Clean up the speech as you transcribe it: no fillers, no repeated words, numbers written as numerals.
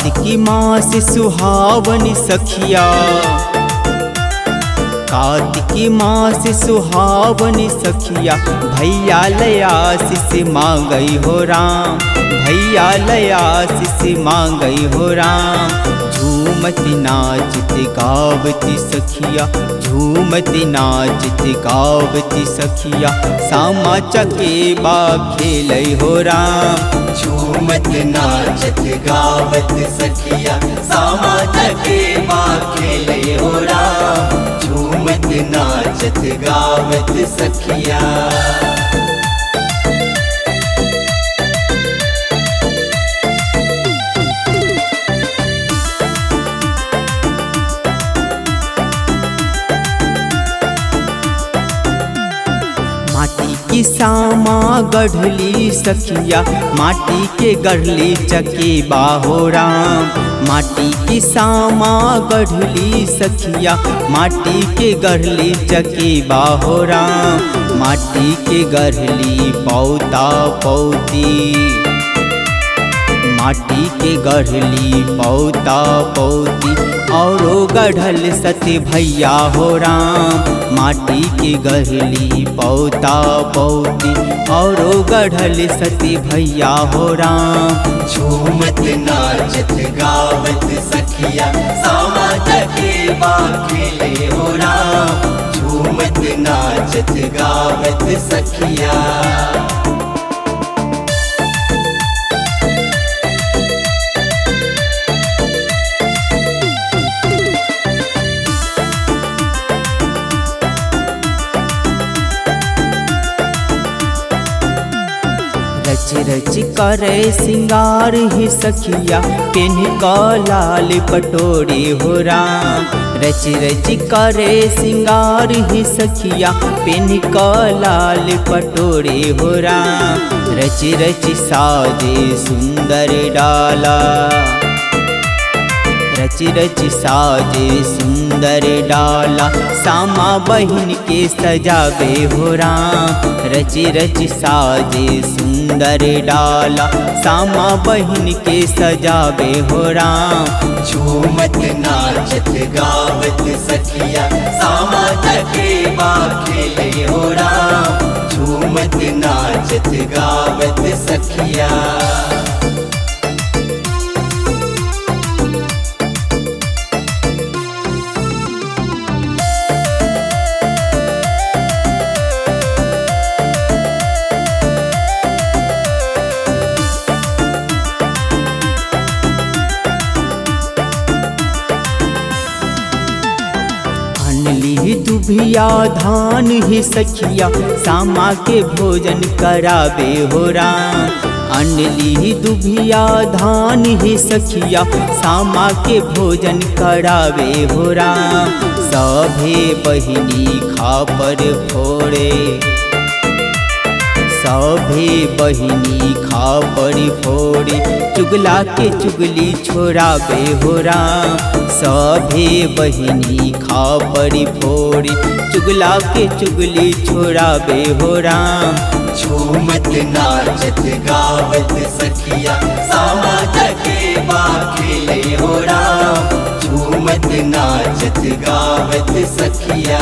कार्तिकी मास सुहावनी सखिया, कार्तिकी मास सुहावनी सखिया, भैया लयासिस मांगई हो राम, भैया लयासिस मांगई हो राम। झूमती नाचती गावती सखिया, झूमती नाचती गावती सखिया, सामा चकेबा खेलई हो राम। झूमत नाचत गावत सखिया, सामा चकेबा खेले हो राम। झूमत नाचत गावत सखिया। माटी की सामा गढ़ली सखिया, माटी के गढ़ली चकेबा हो राम। माटी की सामा गढ़ली सखिया, माटी के गढ़ली चकेबा हो राम। माटी के गढ़ली पौता पौती, माटी के गढ़ली पौता पौती, औरो गढ़ल सती भैया हो राम। माटी के गढ़ली पौता पौती, औरो गढ़ल सती भैया हो राम। झूमत नाचत गावत सखिया, सामा चकेबा खेले हो राम। झूमत नाचत गावत सखिया। रच रच करे सिंगार ही सखिया, पेन का लाल पटोरी हो राम। रच रच करे सिंगार ही सखिया, पेन का लाल पटोरी हो राम। रच रच साजे सुंदर डाला, रच रच साजे सुंदर डाला, सामा बहिन के सजावे हो राम। रच रच साजे सुंदर डाला, सामा बहिन के सजावे हो राम। झूमत नाचत गावत सखिया, सामा चकेबा खेले हो राम। झूमत नाचत गावत सखिया। अनली दुभिया धान ही सखिया, सामा के भोजन करावे हो राम। अनली दुभिया धान ही सखिया, सामा के भोजन करावे हो राम। सभे बहिनी खापर फोड़े, सभे बहिनी खापर फोड़े, चुगला के चुगली छोड़ावे हो राम। सभे बहिनी खापर फोड़े, चुगला के चुगली छोड़ावे हो राम। झूमत नाचत गावत सखिया, सामा चकेबा खेले हो राम। झूमत नाचत गावत सखिया।